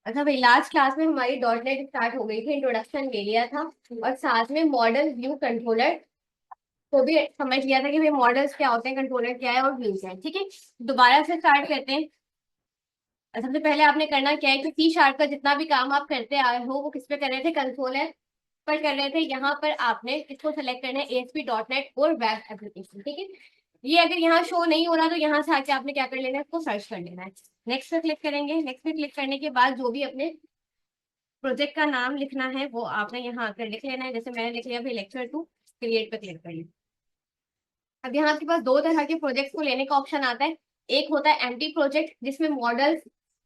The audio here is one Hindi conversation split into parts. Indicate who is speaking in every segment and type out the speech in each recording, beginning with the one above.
Speaker 1: अच्छा भाई, लास्ट क्लास में हमारी डॉट नेट स्टार्ट हो गई थी, इंट्रोडक्शन ले लिया था और साथ में मॉडल व्यू कंट्रोलर को भी समझ लिया था कि भाई मॉडल्स क्या होते हैं, कंट्रोलर क्या है और व्यू क्या है। ठीक है, दोबारा से स्टार्ट करते हैं। सबसे पहले आपने करना क्या है कि सी शार्प का जितना भी काम आप करते आए हो वो किस पे कर रहे थे, कंसोल पर कर रहे थे। यहाँ पर आपने किसको सेलेक्ट करना है, एएसपी डॉट नेट और वेब एप्लीकेशन। ठीक है, ये अगर यहाँ शो नहीं हो रहा तो यहाँ से आके आपने क्या कर लेना है, इसको सर्च कर लेना है। नेक्स्ट पे क्लिक करेंगे। नेक्स्ट पे क्लिक करने के बाद जो भी अपने प्रोजेक्ट का नाम लिखना है वो आपने यहाँ आकर लिख लेना है। जैसे मैंने लिख लिया भाई लेक्चर 2, क्रिएट पे क्लिक कर लिया। अब यहाँ आपके पास दो तरह के प्रोजेक्ट को लेने का ऑप्शन आता है। एक होता है एम्प्टी प्रोजेक्ट जिसमें मॉडल्स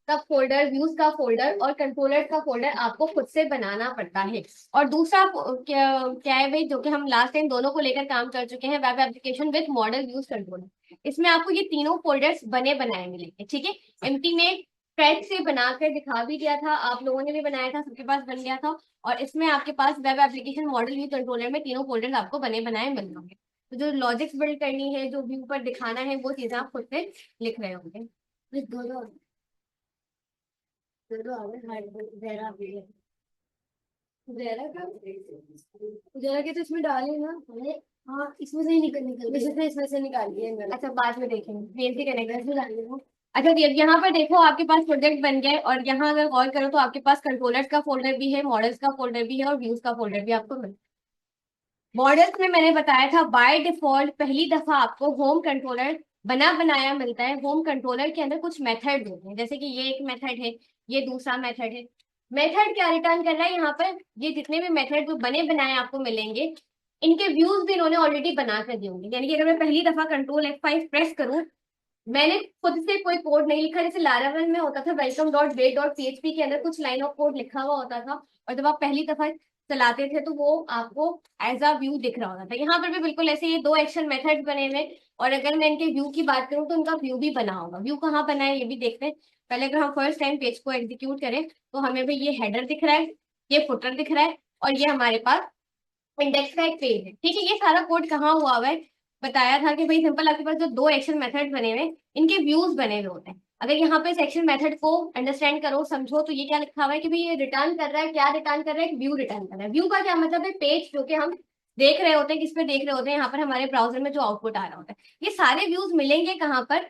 Speaker 1: का फोल्डर, व्यूज का फोल्डर और कंट्रोलर का फोल्डर आपको खुद से बनाना पड़ता है। और दूसरा क्या है भाई, जो कि हम लास्ट टाइम दोनों को लेकर काम कर चुके हैं, web application with model views controller. इसमें आपको ये तीनों फोल्डर्स बने बनाए मिलेंगे। ठीक है, एम्प्टी में ट्रैक से बनाकर दिखा भी दिया था, आप लोगों ने भी बनाया था, सबके पास बन गया था। और इसमें आपके पास web application model view controller में तीनों फोल्डर्स आपको बने बनाए मिल जाएंगे। तो जो लॉजिक्स बिल्ड करनी है, जो व्यू पर दिखाना है, वो चीजें आप खुद से लिख रहे होंगे। दोनों दोनों आ गए, जरा भी है। जरा का जरा के तो इसमें डाले ना हमने। हाँ, इसमें से ही निकल निकल इसमें से निकालिए मैंने। अच्छा, बाद में देखेंगे, बेनती करेंगे, इसमें डालिए वो। अच्छा, तो यहाँ पर देखो आपके पास प्रोजेक्ट बन गए और यहाँ अगर गौर करो तो आपके पास कंट्रोलर्स का फोल्डर भी है, मॉडल्स का फोल्डर भी है और व्यूज का फोल्डर भी आपको मिल। मॉडल्स में मैंने बताया था बाय डिफॉल्ट पहली दफा आपको होम कंट्रोलर बना बनाया मिलता है। होम कंट्रोलर के अंदर कुछ मेथड होते हैं, जैसे कि ये एक मेथड है, ये दूसरा मेथड है। मेथड क्या रिटर्न कर रहा है यहाँ पर, ये जितने भी मेथड जो बने बनाए आपको मिलेंगे, इनके व्यूज भी इन्होंने ऑलरेडी बना कर दिए होंगे। यानी कि अगर मैं पहली दफा कंट्रोल F5 प्रेस करूं, मैंने खुद से कोई कोड नहीं लिखा। जैसे लारावेल में होता था वेलकम डॉट वेट डॉट पीएचपी के अंदर कुछ लाइन ऑफ कोड लिखा हुआ होता था, और जब आप पहली दफा चलाते थे तो वो आपको एज अ व्यू दिख रहा होता था। यहाँ पर भी बिल्कुल ऐसे ये दो एक्शन मेथड्स बने हुए। और अगर मैं इनके व्यू की बात करूँ तो इनका व्यू भी बना होगा। व्यू कहाँ बना है ये भी देखते हैं। पहले अगर हम फर्स्ट टाइम पेज को एग्जीक्यूट करें तो हमें भी ये हेडर दिख रहा है, ये फुटर दिख रहा है और ये हमारे पास इंडेक्स का एक पेज है। ठीक है, ये सारा कोड कहाँ हुआ हुआ है, बताया था कि भाई सिंपल आपके पास जो दो एक्शन मेथड बने हुए इनके व्यूज बने हुए होते हैं। अगर यहाँ पे इस एक्शन मेथड को अंडरस्टैंड करो, समझो, तो ये क्या लिखा हुआ है कि भाई ये रिटर्न कर रहा है, क्या रिटर्न कर रहा है, व्यू रिटर्न कर रहा है। व्यू का क्या मतलब है, पेज जो कि हम देख रहे होते हैं, किस पे देख रहे होते हैं, यहाँ पर हमारे ब्राउजर में जो आउटपुट आ रहा होता है। ये सारे व्यूज मिलेंगे कहाँ पर,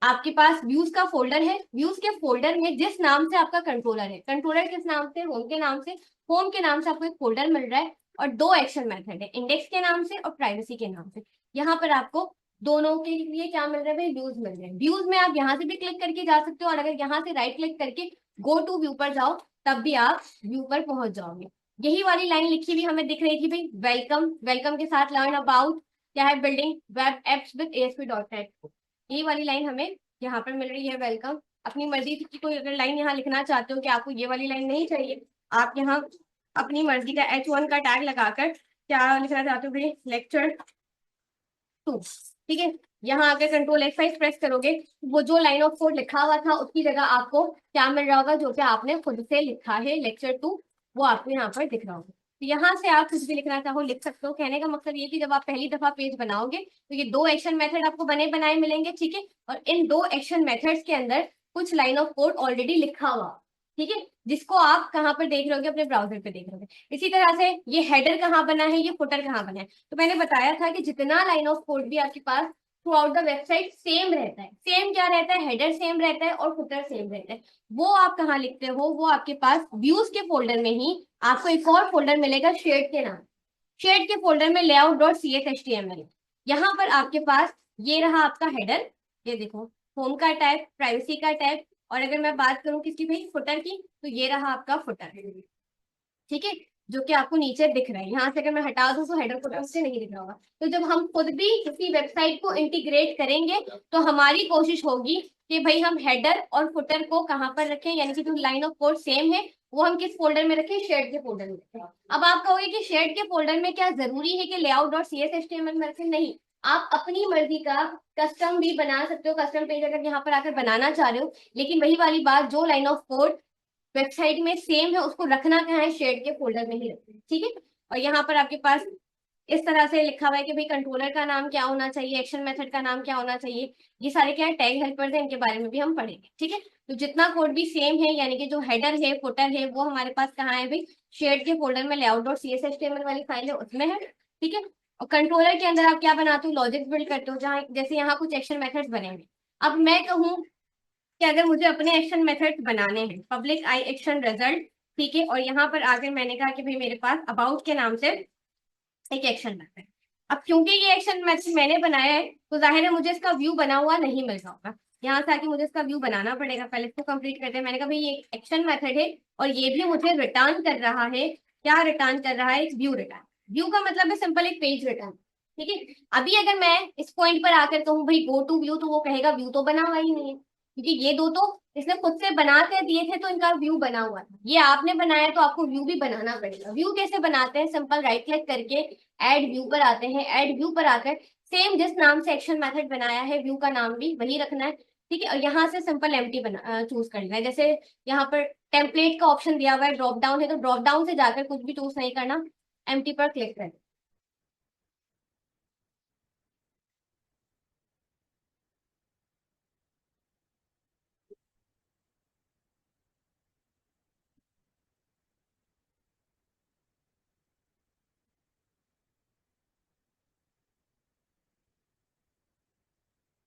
Speaker 1: आपके पास व्यूज का फोल्डर है। व्यूज के फोल्डर में जिस नाम से आपका कंट्रोलर है, कंट्रोलर किस नाम से, होम के नाम से, होम के नाम से आपको एक फोल्डर मिल रहा है। और दो एक्शन मेथड है, इंडेक्स के नाम से और प्राइवेसी के नाम से। यहाँ पर आपको दोनों के लिए क्या मिल रहा है भाई, व्यूज मिल रहे हैं। व्यूज में आप यहाँ से भी क्लिक करके जा सकते हो और अगर यहाँ से राइट क्लिक करके गो टू व्यू पर जाओ तब भी आप व्यू पर पहुंच जाओगे। यही वाली लाइन लिखी हुई हमें दिख रही थी भाई, वेलकम, वेलकम के साथ लर्न अबाउट क्या है, building web apps with ASP dot net. ये वाली लाइन हमें यहाँ पर मिल रही है, वेलकम। अपनी मर्जी की कोई अगर लाइन यहाँ लिखना चाहते हो कि आपको ये वाली लाइन नहीं चाहिए, आप यहाँ अपनी मर्जी का H1 का टैग लगाकर क्या लिखना चाहते हो भाई, लेक्चर 2। ठीक है, यहाँ आकर कंट्रोल F5 प्रेस करोगे, वो जो लाइन ऑफ कोड लिखा हुआ था उसकी जगह आपको क्या मिल रहा होगा, जो कि आपने खुद से लिखा है लेक्चर 2, वो आपको यहाँ पर दिख रहा होगा। तो यहाँ से आप कुछ भी लिखना चाहो लिख सकते हो। कहने का मकसद ये कि जब आप पहली दफा पेज बनाओगे तो ये दो एक्शन मेथड आपको बने बनाए मिलेंगे। ठीक है, और इन दो एक्शन मेथड्स के अंदर कुछ लाइन ऑफ कोड ऑलरेडी लिखा हुआ, ठीक है, जिसको आप कहाँ पर देख रहे होगे, अपने ब्राउजर पे देख रहे होगे। इसी तरह से ये हेडर कहाँ बना है, ये फुटर कहाँ बना है। तो मैंने बताया था कि जितना लाइन ऑफ कोड भी आपके pass through out the website same रहता है। सेम क्या रहता है, हेडर सेम रहता है और फुटर सेम रहता है। वो आप कहाँ लिखते हो, वो आपके पास व्यूज के फोल्डर में ही आपको एक और फोल्डर मिलेगा शेड के नाम। शेड के फोल्डर में layout dot C H H T M L. यहाँ पर आपके पास ये रहा आपका हेडर, ये देखो, होम का टैब, प्राइवेसी का टैब, और अगर मैं बात करूं किसकी भाई, फुटर की, तो ये रहा आपका फुटर। ठीक है, जो कि आपको नीचे दिख रहा है। यहाँ से अगर मैं हटा दूं तो हेडर फुटर से नहीं दिख रहा होगा। तो जब हम खुद भी किसी वेबसाइट को इंटीग्रेट करेंगे तो हमारी कोशिश होगी कि भाई हम हेडर और फुटर को कहाँ पर रखें, यानी कि जो लाइन ऑफ कोड सेम है वो हम किस फोल्डर में रखें, शेड के फोल्डर में रखें। अब आप कहोगे कि शेड के फोल्डर में क्या जरूरी है कि layout dot C S H T M L में रखें, नहीं, आप अपनी मर्जी का कस्टम भी बना सकते हो। कस्टम पेज अगर यहाँ पर आकर बनाना चाह रहे हो, लेकिन वही वाली बात, जो लाइन ऑफ कोड वेबसाइट में सेम है उसको रखना कहाँ है, शेड के फोल्डर में ही रखना है। ठीक है, और यहाँ पर आपके पास इस तरह से लिखा हुआ है कि भाई कंट्रोलर का नाम क्या होना चाहिए, एक्शन मेथड का नाम क्या होना चाहिए। ये सारे क्या है, टैग हेल्पर्स हैं, इनके बारे में भी हम पढ़ेंगे। ठीक है, तो जितना कोड भी सेम है, यानी कि जो हेडर है फुटर है वो हमारे पास कहाँ है भाई, शेड के फोल्डर में लेआउट डॉट CSS वाली फाइल है उसमें है। ठीक है, और कंट्रोलर के अंदर आप क्या बनाते हो, लॉजिक बिल्ड करते हो, जहाँ जैसे यहाँ कुछ एक्शन मेथड्स बनेंगे। अब मैं कहूँ कि अगर मुझे अपने एक्शन मेथड बनाने हैं, पब्लिक आई एक्शन रिजल्ट, ठीक है, और यहाँ पर आकर मैंने कहा कि भाई मेरे पास अबाउट के नाम से एक एक्शन मेथड। अब क्योंकि ये एक्शन मेथड मैंने बनाया है तो जाहिर है मुझे इसका व्यू बना हुआ नहीं मिल रहा होगा, यहाँ से आके मुझे इसका व्यू बनाना पड़ेगा। पहले इसको कंप्लीट करते हैं। मैंने कहा भाई ये एक्शन मेथड है और ये भी मुझे रिटर्न कर रहा है, क्या रिटर्न कर रहा है, एक व्यू रिटर्न। व्यू का मतलब है सिंपल एक पेज रिटर्न। ठीक है, अभी अगर मैं इस पॉइंट पर आकर कहूँ भाई गो टू व्यू, तो वो कहेगा व्यू तो बना हुआ ही नहीं है, क्योंकि ये दो तो इसने खुद से बना कर दिए थे तो इनका व्यू बना हुआ था। ये आपने बनाया तो आपको व्यू भी बनाना पड़ेगा। व्यू कैसे बनाते हैं, सिंपल राइट क्लिक करके ऐड व्यू पर आते हैं। ऐड व्यू पर आकर सेम जिस नाम से एक्शन मेथड बनाया है व्यू का नाम भी वही रखना है। ठीक है, और यहाँ से सिंपल एम्प्टी बना चूज करना है। जैसे यहाँ पर टेम्पलेट का ऑप्शन दिया हुआ है, ड्रॉप डाउन है, तो ड्रॉप डाउन से जाकर कुछ भी चूज नहीं करना, एम्प्टी पर क्लिक करना।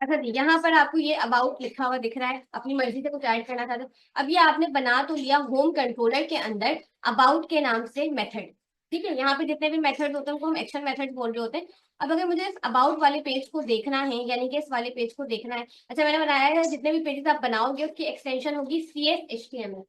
Speaker 1: अच्छा जी, यहाँ पर आपको ये अबाउट लिखा हुआ दिख रहा है, अपनी मर्जी से कुछ ऐड करना चाहते हो। अब ये आपने बना तो लिया होम कंट्रोलर के अंदर अबाउट के नाम से मेथड। ठीक है, यहाँ पे जितने भी मेथड होते हैं उनको हम एक्शन मेथड बोल रहे होते हैं। अब अगर मुझे इस अबाउट वाले पेज को देखना है, यानी कि इस वाले पेज को देखना है, अच्छा मैंने बनाया है जितने भी पेजेस आप बनाओगे उसकी एक्सटेंशन होगी CSHTML।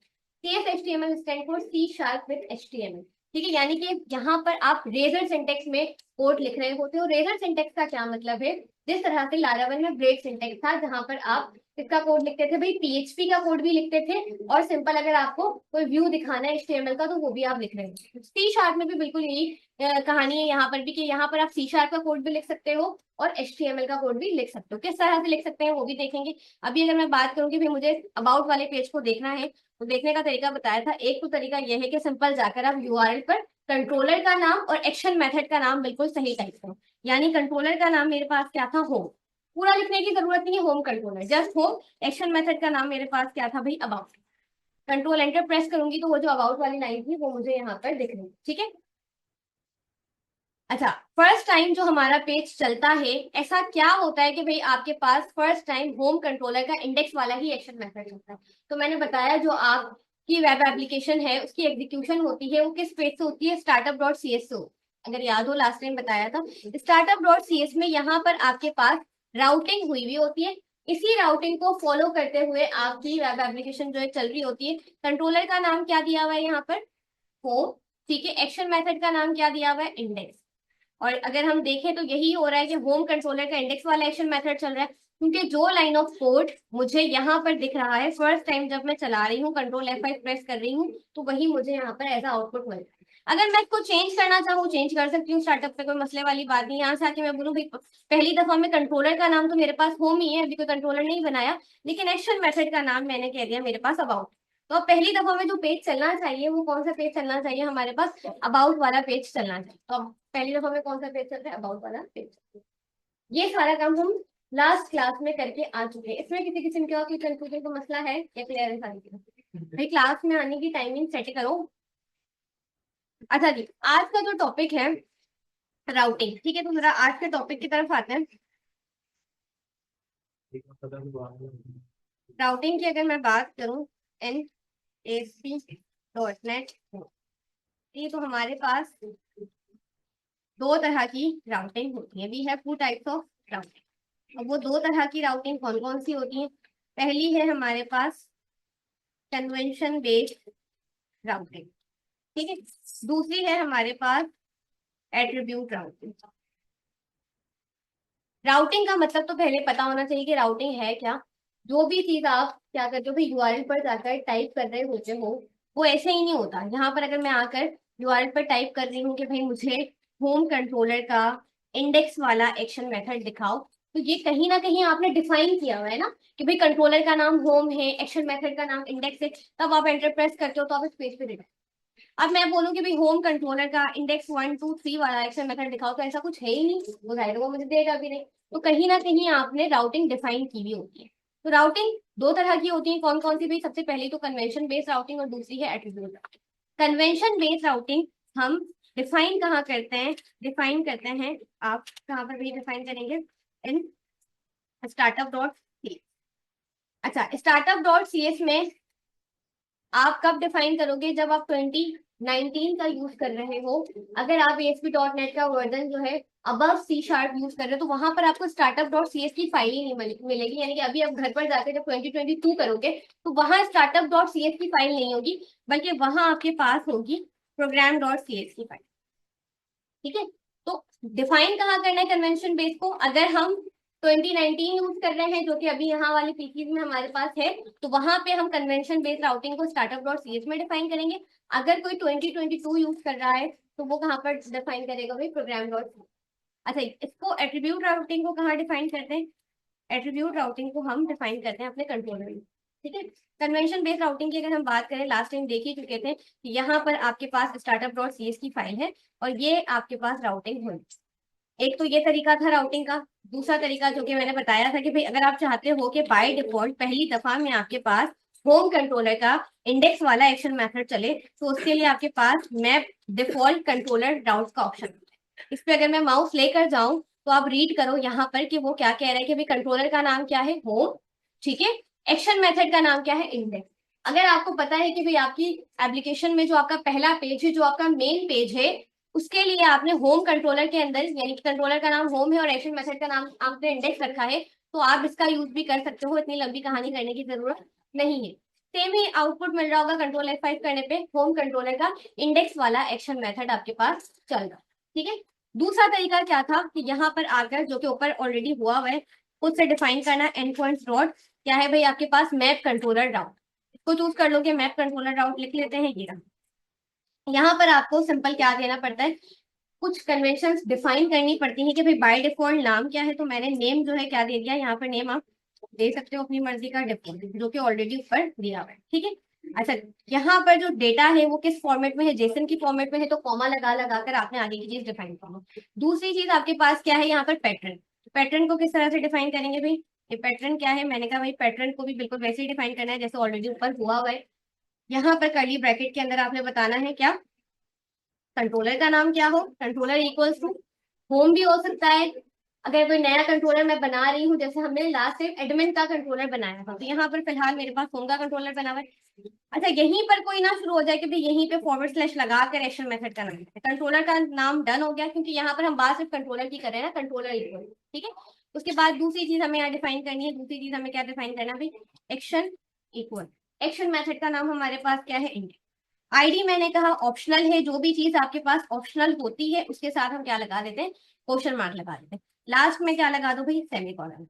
Speaker 1: CSHTML stand for C#with HTML। ठीक है, यानी कि यहाँ पर आप रेजर सिंटेक्स में कोड लिख रहे होते हो। रेजर सिंटेक्स का क्या मतलब है, जिस तरह से लारावल में ब्रेक सिंटेक्स था, जहां पर आप इसका कोड लिखते थे भाई, PHP का कोड भी लिखते थे, और सिंपल अगर आपको कोई व्यू दिखाना है HTML का तो वो भी आप लिख रहे हो। C# में भी बिल्कुल यही कहानी है यहाँ पर भी, कि यहाँ पर आप C# का कोड भी लिख सकते हो और HTML का कोड भी लिख सकते हो। किस तरह से लिख सकते हैं वो भी देखेंगे। अभी अगर मैं बात करूंगी भाई मुझे अबाउट वाले पेज को देखना है, तो देखने का तरीका बताया था। एक तो तरीका यह है कि सिंपल जाकर आप URL पर कंट्रोलर का नाम और एक्शन मेथड का नाम बिल्कुल सही टाइप करो। यानी कंट्रोलर का नाम मेरे पास क्या था, होम। पूरा लिखने की जरूरत नहीं है, home controller just home. Action method का नाम मेरे पास क्या था भाई, अबाउट। कंट्रोल एंटर प्रेस करूंगी तो वो जो अबाउट वाली लाइन थी वो मुझे यहाँ पर दिख रही है। ठीक है, अच्छा फर्स्ट टाइम जो हमारा पेज चलता है, ऐसा क्या होता है कि भाई आपके पास फर्स्ट टाइम होम कंट्रोलर का इंडेक्स वाला ही एक्शन मेथड चलता है। तो मैंने बताया जो आपकी वेब एप्लीकेशन है उसकी एग्जीक्यूशन होती है वो किस पेज से होती है, startup.cs से। अगर याद हो लास्ट टाइम बताया था, startup.cs में यहाँ पर आपके पास राउटिंग हुई हुई होती है। इसी राउटिंग को फॉलो करते हुए आपकी वेब एप्लीकेशन जो है चल रही होती है। कंट्रोलर का नाम क्या दिया हुआ है यहाँ पर, होम। ठीक है, एक्शन मेथड का नाम क्या दिया हुआ है, इंडेक्स। और अगर हम देखें तो यही हो रहा है कि होम कंट्रोलर का इंडेक्स वाला एक्शन मेथड चल रहा है, क्योंकि जो लाइन ऑफ कोड मुझे यहाँ पर दिख रहा है फर्स्ट टाइम जब मैं चला रही हूँ, कंट्रोल F5 प्रेस कर रही हूँ, तो वही मुझे यहाँ पर एज आउटपुट मिल रहा है। अगर मैं इसको चेंज करना चाहूँ चेंज कर सकती हूँ, स्टार्टअप पे कोई मसले वाली बात नहीं। यहाँ से आके मैं बोलूँ भाई पहली दफा में कंट्रोलर का नाम तो मेरे पास होम ही है, अभी कोई कंट्रोलर नहीं बनाया, लेकिन एक्शन मेथड का नाम मैंने कह दिया मेरे पास अबाउट। तो अब पहली दफा में जो पेज चलना चाहिए वो कौन सा पेज चलना चाहिए, हमारे पास अबाउट वाला पेज चलना चाहिए। तो अब पहली दफा में कौन सा पेज चल रहा है, अबाउट वाला पेज। ये सारा काम हम लास्ट क्लास में करके आ चुके हैं। इसमें किसी किस्म का कोई कंफ्यूजन का मसला है या क्लियर है सारी चीजें? भाई क्लास में आने की टाइमिंग सेट करो। अच्छा जी, आज का जो टॉपिक है राउटिंग। ठीक है, तो जरा आज के टॉपिक की तरफ आते हैं। राउटिंग की अगर मैं बात करूं, NASP.NET, ये तो हमारे पास दो तरह की राउटिंग होती है। We have two types of routing. अब वो दो तरह की राउटिंग कौन कौन सी होती है, पहली है हमारे पास कन्वेंशन बेस्ड राउटिंग। ठीक है, दूसरी है हमारे पास एट्रीब्यूट राउटिंग। राउटिंग का मतलब तो पहले पता होना चाहिए कि राउटिंग है क्या। जो भी चीज आप क्या करते हो भाई URL पर जाकर टाइप कर रहे होते हो, वो ऐसे ही नहीं होता। यहाँ पर अगर मैं आकर URL पर टाइप कर रही हूँ कि भाई मुझे होम कंट्रोलर का इंडेक्स वाला एक्शन मेथड दिखाओ, तो ये कहीं ना कहीं आपने डिफाइन किया हुआ है ना कि भाई कंट्रोलर का नाम होम है, एक्शन मेथड का नाम इंडेक्स है, तब आप एंटर प्रेस करते हो तो आप इस पेज पे देखो। अब मैं बोलूँ कि भाई होम कंट्रोलर का इंडेक्स 1 2 3 वाला एक्शन मेथड दिखाओ, तो ऐसा कुछ है ही नहीं, वो जाहिर है वो मुझे देगा भी नहीं। तो कहीं ना कहीं आपने राउटिंग डिफाइन की हुई होती है। तो राउटिंग दो तरह की होती है, कौन कौन सी भाई? सबसे पहले तो कन्वेंशन बेस्ड राउटिंग और दूसरी है एट्रीब्यूट। कन्वेंशन बेस्ड राउटिंग हम डिफाइन कहाँ करते हैं? डिफाइन करते हैं, आप कहाँ पर भी डिफाइन करेंगे? In startup dot C. अच्छा, स्टार्टअप डॉट सी एस में आप कब डिफाइन करोगे? जब आप 2019 का यूज कर रहे हो। अगर आप ASP.NET का वर्जन जो है अबव C# यूज कर रहे हो, तो वहां पर आपको स्टार्टअप डॉट सी एस की फाइल ही नहीं मिलेगी। यानी कि अभी आप घर पर जाकर जब 2022 करोगे, तो वहां स्टार्टअप डॉट सी एस की फाइल नहीं होगी, बल्कि वहां आपके पास होगी प्रोग्राम डॉट सी एस की फाइल। ठीक है, तो डिफाइन कहाँ करना है कन्वेंशन बेस को? अगर हम 2019 यूज कर रहे हैं, जो कि अभी यहाँ वाले पीसीज में हमारे पास है, तो वहां पे हम कन्वेंशन बेस्ड राउटिंग को स्टार्टअप डॉट सी एस में डिफाइन करेंगे। अगर कोई 2022 यूज कर रहा है, तो वो कहाँ पर डिफाइन करेगा भाई? Program dot. अच्छा, इसको एट्रीब्यूट राउटिंग को कहाँ डिफाइन करते हैं? एट्रीब्यूट राउटिंग को हम डिफाइन करते हैं अपने कंट्रोलर में। ठीक है, कन्वेंशन बेस्ड राउटिंग की अगर हम बात करें, लास्ट टाइम देख ही चुके थे कि यहाँ पर आपके पास स्टार्टअप डॉट सी एस की फाइल है और ये आपके पास राउटिंग हुई। एक तो ये तरीका था राउटिंग का। दूसरा तरीका जो कि मैंने बताया था कि भाई अगर आप चाहते हो कि बाय डिफॉल्ट पहली दफा में आपके पास होम कंट्रोलर का इंडेक्स वाला एक्शन मेथड चले, तो उसके लिए आपके पास मैप डिफॉल्ट कंट्रोलर राउट का ऑप्शन है। इस पे अगर मैं माउस लेकर जाऊं, तो आप रीड करो यहाँ पर कि वो क्या कह रहा है कि भाई कंट्रोलर का नाम क्या है? होम। ठीक है, एक्शन मेथड का नाम क्या है? इंडेक्स। अगर आपको पता है कि भाई आपकी एप्लीकेशन में जो आपका पहला पेज है, जो आपका मेन पेज है, उसके लिए आपने होम कंट्रोलर के अंदर, यानी कि कंट्रोलर का नाम होम है और एक्शन मेथड का नाम आपने इंडेक्स रखा है, तो आप इसका यूज भी कर सकते हो। इतनी लंबी कहानी करने की जरूरत नहीं है। सेम ही आउटपुट मिल रहा होगा कंट्रोल F5 करने पे, होम कंट्रोलर का इंडेक्स वाला एक्शन मेथड आपके पास चल रहा। ठीक है, दूसरा तरीका क्या था कि यहाँ पर आकर, जो कि ऊपर ऑलरेडी हुआ हुआ है, खुद से डिफाइन करना एंड पॉइंट्स डॉट क्या है भाई? आपके पास मैप कंट्रोलर राउट। इसको चूज कर लो कि मैप कंट्रोलर राउट लिख लेते हैं। ये यहाँ पर आपको सिंपल क्या देना पड़ता है? कुछ कन्वेंशंस डिफाइन करनी पड़ती है कि भाई बाय डिफॉल्ट नाम क्या है। तो मैंने नेम जो है क्या दे दिया यहाँ पर? नेम आप दे सकते हो अपनी मर्जी का, डिफॉल्ट, जो कि ऑलरेडी ऊपर दिया हुआ है। ठीक है, अच्छा, यहाँ पर जो डेटा है वो किस फॉर्मेट में है? जेसन की फॉर्मेट में है, तो कॉमा लगा लगा कर आपने आगे की चीज डिफाइन करना। दूसरी चीज आपके पास क्या है यहाँ पर? पैटर्न। पैटर्न को किस तरह से डिफाइन करेंगे भाई? ये पैटर्न क्या है? मैंने कहा भाई पैटर्न को भी बिल्कुल वैसे ही डिफाइन करना है जैसे ऑलरेडी ऊपर हुआ हुआ है। यहाँ पर कर्ली ब्रैकेट के अंदर आपने बताना है क्या? कंट्रोलर का नाम क्या हो? कंट्रोलर इक्वल्स टू होम भी हो सकता है। अगर कोई नया कंट्रोलर मैं बना रही हूँ, जैसे हमने लास्ट टाइम एडमिन का कंट्रोलर बनाया था, तो यहाँ पर फिलहाल मेरे पास होम का कंट्रोलर बना हुआ है। अच्छा, यहीं पर कोई ना शुरू हो जाए कि भाई यहीं पे फॉरवर्ड स्लैश लगा कर एक्शन मेथड का नाम है। कंट्रोलर का नाम डन हो गया, क्योंकि यहाँ पर हम बात सिर्फ कंट्रोलर की कर रहे हैं ना, कंट्रोलर इक्वल। ठीक है, उसके बाद दूसरी चीज हमें यहाँ डिफाइन करनी है। दूसरी चीज हमें क्या डिफाइन करना है भाई? Action equal. एक्शन मेथड का नाम हमारे पास क्या है? इंडेक्स। आईडी मैंने कहा ऑप्शनल है, जो भी चीज आपके पास ऑप्शनल होती है उसके साथ हम क्या लगा देते हैं? क्वेश्चन मार्क लगा देते हैं। लास्ट में क्या लगा दो भाई? सेमीकोलन।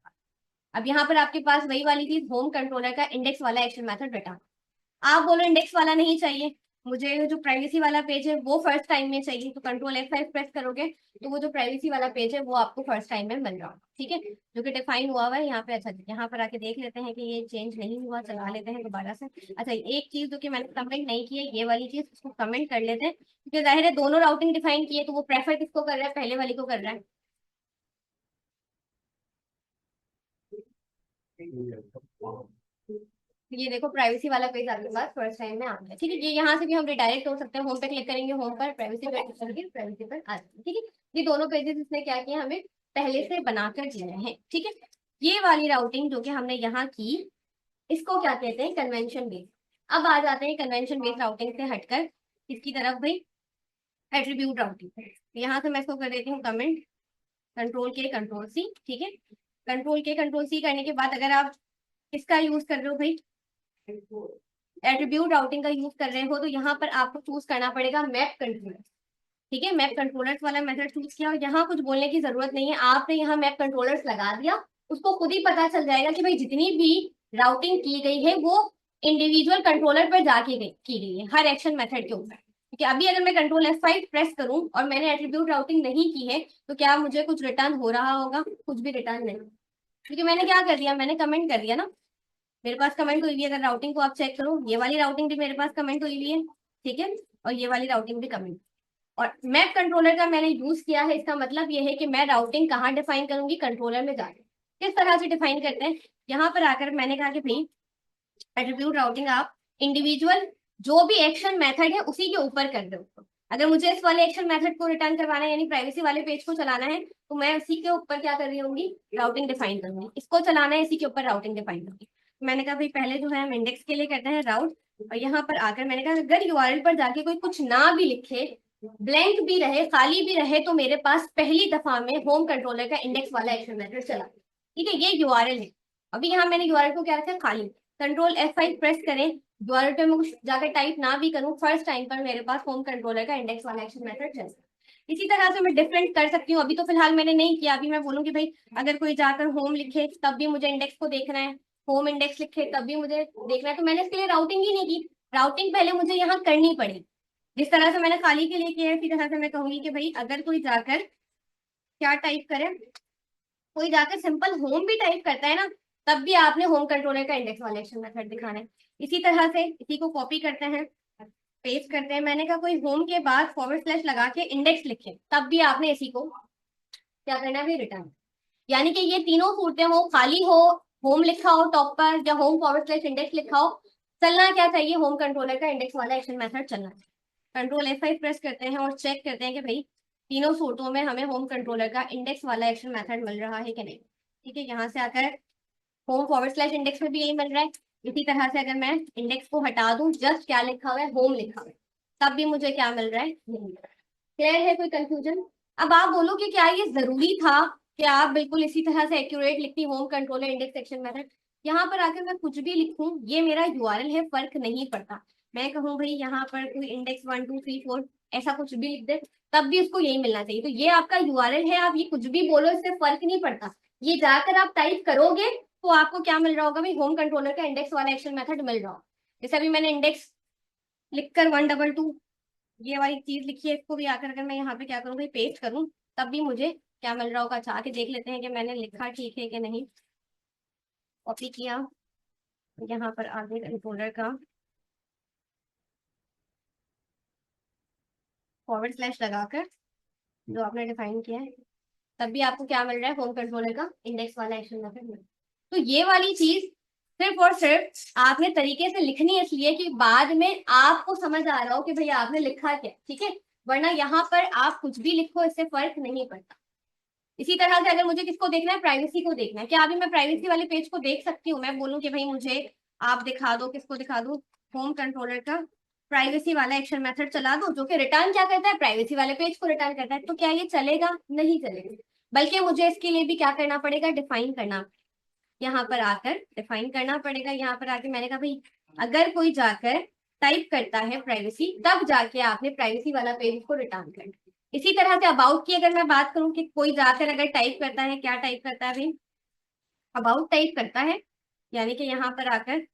Speaker 1: अब यहाँ पर आपके पास वही वाली चीज, होम कंट्रोलर का इंडेक्स वाला एक्शन मेथड बेटा। आप बोलो इंडेक्स वाला नहीं चाहिए, मुझे जो प्राइवेसी वाला पेज है वो फर्स्ट टाइम में चाहिए, तो कंट्रोल F5 प्रेस करोगे, तो वो जो प्राइवेसी वाला पेज है वो आपको फर्स्ट टाइम में मिल रहा है। ठीक है, जो कि डिफाइन हुआ हुआ है यहाँ पे। अच्छा, यहाँ पर आके देख लेते हैं कि ये चेंज नहीं हुआ, चला लेते हैं दोबारा से। अच्छा, एक चीज जो कि मैंने कमेंट नहीं की है, ये वाली चीज, उसको कमेंट कर लेते हैं, क्योंकि जाहिर है दोनों राउटिंग डिफाइन की है, तो वो प्रेफर किसको कर रहा है? पहले वाली को कर रहा है। ये देखो प्राइवेसी वाला पेज आपके पास फर्स्ट टाइम में आ गया। ठीक है, ये यहाँ से भी हम रिडायरेक्ट हो सकते हैं। होम पे क्लिक करेंगे, होम पर प्राइवेसी पे क्लिक करके प्राइवेसी पर आ जाएंगे। ठीक है, ये दोनों पेजेस इसने क्या किया? हमें पहले से बनाकर दिए हैं। ठीक है, ये वाली राउटिंग जो कि हमने यहाँ की, इसको क्या कहते हैं? Convention based. अब आ जाते हैं कन्वेंशन बेस्ड राउटिंग से हटकर इसकी तरफ भाई, एट्रीब्यूट राउटिंग। यहाँ से मैं इसको कर देती हूँ कमेंट, कंट्रोल के कंट्रोल सी। ठीक है, कंट्रोल के कंट्रोल सी करने के बाद अगर आप इसका यूज कर रहे हो भाई, एट्रीब्यूट राउटिंग का यूज कर रहे हो, तो यहाँ पर आपको चूज करना पड़ेगा मैप कंट्रोलर। ठीक है, मैप कंट्रोलर्स वाला मेथड चूज किया, और यहाँ कुछ बोलने की जरूरत नहीं है, आपने यहाँ मैप कंट्रोलर्स लगा दिया, उसको खुद ही पता चल जाएगा कि भाई जितनी भी राउटिंग की गई है वो इंडिविजुअल कंट्रोलर पर जाके की गई है, हर एक्शन मेथड के ऊपर। क्योंकि अभी अगर मैं कंट्रोल F5 प्रेस करूं और मैंने एट्रीब्यूट राउटिंग नहीं की है, तो क्या मुझे कुछ रिटर्न हो रहा होगा? कुछ भी रिटर्न नहीं, क्योंकि मैंने क्या कर दिया? मैंने कमेंट कर दिया ना। मेरे पास कमेंट हुई हुई है, अगर राउटिंग को आप चेक करो, ये वाली राउटिंग भी मेरे पास कमेंट हुई हुई है। ठीक है, और ये वाली राउटिंग भी कमी। और मैप कंट्रोलर का मैंने यूज किया है, इसका मतलब ये है कि मैं राउटिंग कहाँ डिफाइन करूंगी, कंट्रोलर में जाकर। किस तरह से डिफाइन करते हैं, यहाँ पर आकर मैंने कहा कि भाई एट्रीब्यूट राउटिंग आप इंडिविजुअल जो भी एक्शन मेथड है उसी के ऊपर कर दो। अगर मुझे इस वाले एक्शन मेथड को रिटर्न करवाना है, यानी प्राइवेसी वाले पेज को चलाना है, तो मैं उसी के ऊपर क्या कर रही होंगी, राउटिंग डिफाइन करूंगी। इसको चलाना है, इसी के ऊपर राउटिंग डिफाइन करूंगी। मैंने कहा भाई पहले जो है हम इंडेक्स के लिए करते हैं राउट, और यहाँ पर आकर मैंने कहा अगर यूआरएल पर जाके कोई कुछ ना भी लिखे, ब्लैंक भी रहे, खाली भी रहे, तो मेरे पास पहली दफा में होम कंट्रोलर का इंडेक्स वाला एक्शन मेथड चला। ठीक है, ये यूआरएल है। अभी यहाँ मैंने यूआरएल को क्या रखा है, खाली। कंट्रोल F5 प्रेस करें, यूआरएल पे मैं कुछ जाकर टाइप ना भी करूं, फर्स्ट टाइम पर मेरे पास होम कंट्रोलर का इंडेक्स वाला एक्शन मेथड चल। इसी तरह से मैं डिफरेंट कर सकती हूँ। अभी तो फिलहाल मैंने नहीं किया, अभी मैं बोलूंगी भाई अगर कोई जाकर होम लिखे तब भी मुझे इंडेक्स को देखना है, होम इंडेक्स लिखे तब भी मुझे देखना है, तो मैंने इसके लिए राउटिंग ही नहीं की। राउटिंग पहले मुझे यहाँ करनी पड़ी। जिस तरह से मैंने खाली के लिए किया है, इसी तरह से मैं कहूंगी कि भाई अगर कोई जाकर क्या टाइप करे, कोई जाकर सिंपल होम भी टाइप करता है ना, तब भी आपने होम कंट्रोलर का इंडेक्स वाला एक्शन मेथड दिखाना है। इसी तरह से इसी को कॉपी करते हैं, पेस्ट करते हैं। मैंने कहा कोई होम के बाद फॉरवर्ड स्लैश लगा के इंडेक्स लिखे, तब भी आपने इसी को क्या करना है, रिटर्न। यानी कि ये तीनों सूरतें हो, खाली हो, होम लिखा हो टॉप पर, या होम फॉरवर्ड स्लैश इंडेक्स लिखा हो, चलना क्या चाहिए, होम कंट्रोलर का इंडेक्स वाला एक्शन मेथड चलना चाहिए। कंट्रोल F5 प्रेस करते हैं और चेक करते हैं कि भाई तीनों सूरतों में हमें होम कंट्रोलर का इंडेक्स वाला एक्शन मेथड मिल रहा है कि नहीं। ठीक है, यहाँ से आकर होम फॉरवर्ड स्लैश इंडेक्स में भी यही मिल रहा है। इसी तरह से अगर मैं इंडेक्स को हटा दूं, जस्ट क्या लिखा हुआ है, होम लिखा हुआ है, तब भी मुझे क्या मिल रहा है, नहीं मिल रहा है। क्लियर है, कोई कंफ्यूजन? अब आप बोलो कि क्या ये जरूरी था कि आप बिल्कुल इसी तरह से एक्यूरेट लिखती home controller index section method? यहाँ पर आकर मैं कुछ भी लिखूं, ये मेरा यूआरएल है, फर्क नहीं पड़ता। मैं कहूँ भाई यहाँ पर कोई इंडेक्स 1 2 3 4 ऐसा कुछ भी लिख दे, तब भी उसको यही मिलना चाहिए। तो ये आपका यूआरएल है, आप ये कुछ भी बोलो, इससे फर्क नहीं पड़ता। ये जाकर आप टाइप करोगे तो आपको क्या मिल रहा होगा भाई, होम कंट्रोलर का इंडेक्स वाला एक्शन मेथड मिल रहा होगा। जैसे अभी मैंने इंडेक्स लिखकर 1 2 2 ये वाली चीज लिखी है, इसको भी आकर अगर मैं यहाँ पे क्या करूँ भाई, पेस्ट करूँ, तब भी मुझे क्या मिल रहा होगा। अच्छा आके देख लेते हैं कि मैंने लिखा ठीक है कि नहीं। कॉपी किया, यहाँ पर आगे कंट्रोलर का फॉरवर्ड स्लैश लगाकर जो आपने डिफाइन किया है, तब भी आपको क्या मिल रहा है, होम कंट्रोलर का इंडेक्स वाला एक्शन मेथड मिल रहा है। तो ये वाली चीज सिर्फ और सिर्फ आपने तरीके से लिखनी है, इसलिए कि बाद में आपको समझ आ रहा हो कि भैया आपने लिखा क्या। ठीक है, वरना यहाँ पर आप कुछ भी लिखो, इससे फर्क नहीं पड़ता। इसी तरह से अगर मुझे किसको देखना है, प्राइवेसी को देखना है, क्या अभी मैं प्राइवेसी वाले पेज को देख सकती हूँ? मैं बोलूँ कि भाई मुझे आप दिखा दो, किसको दिखा दो, होम कंट्रोलर का प्राइवेसी वाला एक्शन मेथड चला दो, जो कि रिटर्न क्या करता है, प्राइवेसी वाले पेज को रिटर्न करता है। तो क्या ये चलेगा? नहीं चलेगा, बल्कि मुझे इसके लिए भी क्या करना पड़ेगा, डिफाइन करना। यहाँ पर आकर डिफाइन करना पड़ेगा। यहाँ पर आके मैंने कहा भाई अगर कोई जाकर टाइप करता है प्राइवेसी, तब जाके आपने प्राइवेसी वाला पेज को रिटर्न करना। इसी तरह से अबाउट की अगर मैं बात करूं कि कोई जाकर अगर टाइप करता है, क्या टाइप करता है भाई, अबाउट टाइप करता है, यानी कि यहाँ पर आकर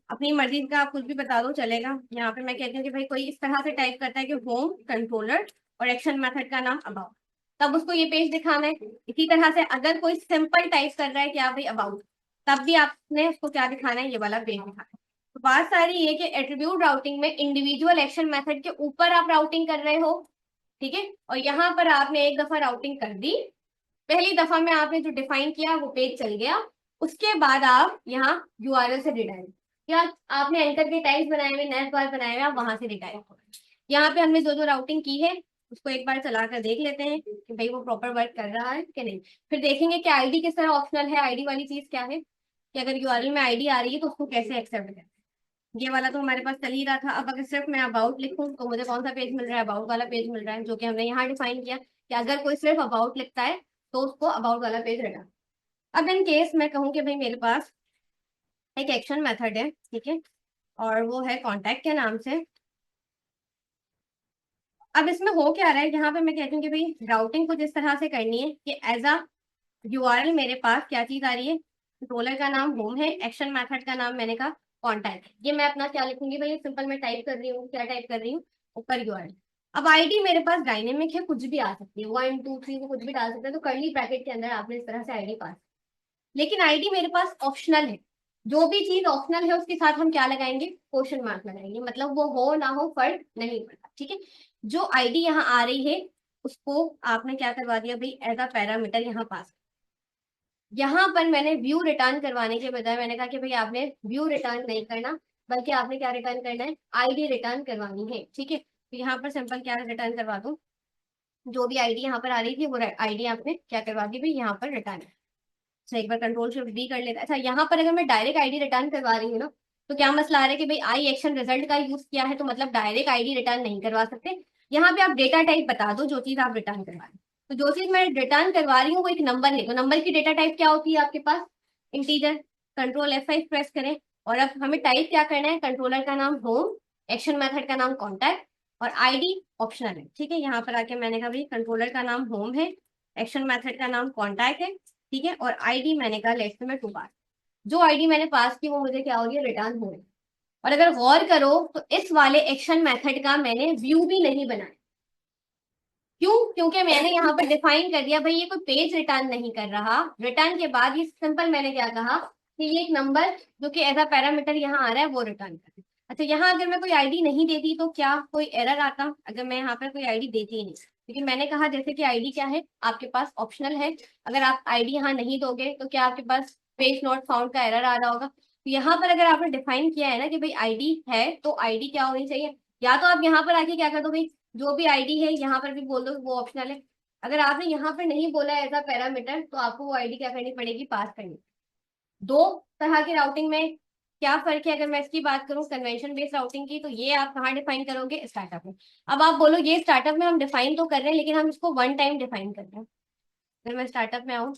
Speaker 1: अपनी मर्जी का आप कुछ भी बता दो चलेगा। यहाँ पे मैं कहती हूँ कि भाई कोई इस तरह से टाइप करता है कि होम कंट्रोलर और एक्शन मेथड का नाम अबाउट, तब उसको ये पेज दिखाना है। इसी तरह से अगर कोई सिंपल टाइप कर रहा है क्या भाई अबाउट, तब भी आपने उसको क्या दिखाना है, ये वाला पेज दिखाना है। तो बात सारी ये कि एट्रीब्यूट राउटिंग में इंडिविजुअल एक्शन मेथड के ऊपर आप राउटिंग कर रहे हो। ठीक है, और यहाँ पर आपने एक दफा राउटिंग कर दी, पहली दफा में आपने जो डिफाइन किया वो पेज चल गया, उसके बाद आप यहाँ यूआरएल से रिडायरेक्ट, या आपने एंटर के टाइप्स बनाए हुए, नैव बार बनाए हुए, आप वहां से रिडायरेक्ट हो। यहाँ पे हमने जो जो राउटिंग की है उसको एक बार चला कर देख लेते हैं कि भाई वो प्रॉपर वर्क कर रहा है कि नहीं। फिर देखेंगे कि आईडी किस तरह ऑप्शनल है, आईडी वाली चीज क्या है, कि अगर यूआरएल में आईडी आ रही है तो उसको कैसे एक्सेप्ट करें। ये वाला तो हमारे पास चल ही रहा था। अब अगर सिर्फ मैं अबाउट लिखूं तो मुझे कौन सा पेज मिल रहा है, अबाउट वाला पेज मिल रहा है, जो कि हमने यहाँ डिफाइन किया कि अगर कोई सिर्फ अबाउट लिखता है तो उसको अबाउट वाला पेज रहेगा। अब इन केस मैं कहूँ कि भाई मेरे पास एक एक्शन मेथड है, ठीक है, और वो है कॉन्टैक्ट के नाम से। अब इसमें हो क्या रहा है, यहाँ पे मैं कहती हूँ कि भाई राउटिंग कुछ इस तरह से करनी है कि एज अ यूआरएल मेरे पास क्या चीज आ रही है, कंट्रोलर का नाम होम है, एक्शन मेथड का नाम मैंने कहा कॉन्टैक्ट। ये मैं अपना क्या लिखूंगी भाई, सिंपल मैं टाइप कर रही हूँ, क्या टाइप कर रही हूँ, ऊपर यूआरएल। अब आईडी मेरे पास डायनेमिक है, कुछ भी आ सकती है, 1 2 3 को कुछ भी डाल सकते हैं, तो कर्ली ब्रैकेट के अंदर आपने इस तरह से आईडी पास। लेकिन आईडी मेरे पास ऑप्शनल है, जो भी चीज ऑप्शनल है उसके साथ हम क्या लगाएंगे, क्वेश्चन मार्क लगाएंगे, मतलब वो हो ना हो फर्क नहीं पड़ता, ठीक है। जो आईडी यहाँ आ रही है उसको आपने क्या करवा दिया भाई, एज अ पैरामीटर यहाँ पास। यहाँ पर मैंने व्यू रिटर्न करवाने के बजाय मैंने कहा कि भाई आपने व्यू रिटर्न नहीं करना, बल्कि आपने क्या रिटर्न करना है, आईडी रिटर्न करवानी है, ठीक है। तो यहाँ पर सिंपल क्या रिटर्न करवा दूं, जो भी आईडी यहाँ पर आ रही थी वो आईडी आपने क्या करवा दी भाई यहाँ पर रिटर्न। अच्छा एक बार कंट्रोल शिफ्ट डी कर लेते हैं। अच्छा यहाँ पर अगर मैं डायरेक्ट आईडी रिटर्न करवा रही हूँ ना, तो क्या मसला आ रहा है कि भाई आई एक्शन रिजल्ट का यूज किया है, तो मतलब डायरेक्ट आईडी रिटर्न नहीं करवा सकते। यहाँ पे आप डेटा टाइप बता दो जो चीज आप रिटर्न करवा रहे हैं। तो जो चीज मैं रिटर्न करवा रही हूँ वो एक नंबर है, तो नंबर की डेटा टाइप क्या होती है आपके पास, इंटीजर। कंट्रोल F5 प्रेस करें, और अब हमें टाइप क्या करना है, कंट्रोलर का नाम होम, एक्शन मेथड का नाम कॉन्टैक्ट, और आईडी ऑप्शनल है, ठीक है। यहाँ पर आके मैंने कहा भाई कंट्रोलर का नाम होम है, एक्शन मेथड का नाम कॉन्टैक्ट है, ठीक है, और आईडी मैंने कहा लेट्स से मैं 2 बार, जो आईडी मैंने पास की वो मुझे क्या हो रही है, रिटर्न हो रही है। और अगर गौर करो तो इस वाले एक्शन मेथड का मैंने व्यू भी नहीं बनाया। क्यों, क्योंकि मैंने यहाँ पर डिफाइन कर दिया भाई ये कोई पेज रिटर्न नहीं कर रहा, रिटर्न के बाद ये सिंपल मैंने क्या कहा कि ये एक नंबर जो कि एज अ पैरामीटर यहाँ आ रहा है वो रिटर्न कर। अच्छा यहाँ अगर मैं कोई आईडी नहीं देती तो क्या कोई एरर आता, अगर मैं यहाँ पर कोई आईडी देती ही नहीं, लेकिन मैंने कहा जैसे कि आईडी क्या है आपके पास ऑप्शनल है, अगर आप आईडी यहाँ नहीं दोगे तो क्या आपके पास पेज नॉट फाउंड का एरर आ रहा होगा। तो यहाँ पर अगर आपने डिफाइन किया है ना कि भाई आईडी है तो आईडी क्या होनी चाहिए, या तो आप यहाँ पर आके क्या कर दो भाई जो भी आईडी है यहाँ पर भी बोल दो वो ऑप्शनल है। अगर आपने यहाँ पर नहीं बोला ऐसा पैरामीटर तो आपको वो आईडी क्या करनी पड़ेगी, पास करनी। दो तरह की राउटिंग में क्या फर्क है, अगर मैं इसकी बात करूं कन्वेंशन बेस्ड राउटिंग की, तो ये आप कहाँ डिफाइन करोगे, स्टार्टअप में। अब आप बोलो ये स्टार्टअप में हम डिफाइन तो कर रहे हैं लेकिन हम इसको वन टाइम डिफाइन कर रहे हैं। अगर मैं स्टार्टअप में आऊँ,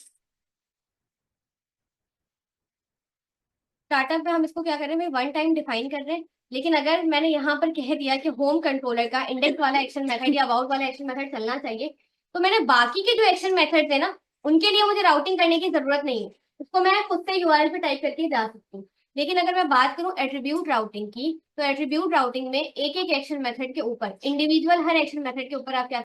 Speaker 1: स्टार्टअप में हम इसको क्या कर रहे हैं, वन टाइम डिफाइन कर रहे हैं। लेकिन अगर मैंने यहाँ पर कह दिया कि होम कंट्रोलर का इंडेक्स वाला एक्शन मेथड या अबाउट वाला एक्शन मेथड चलना चाहिए, तो मैंने बाकी के जो एक्शन मेथड है ना उनके लिए मुझे राउटिंग करने की जरूरत नहीं है, उसको मैं खुद से यूआरएल पे टाइप करके जा सकती हूँ। लेकिन अगर मैं बात करूं एट्रीब्यूट राउटिंग की, तो एट्रीब्यूट राउटिंग में एक एक एक्शन मेथड के ऊपर इंडिविजुअल हर एक्शन मेथड के ऊपर आप क्या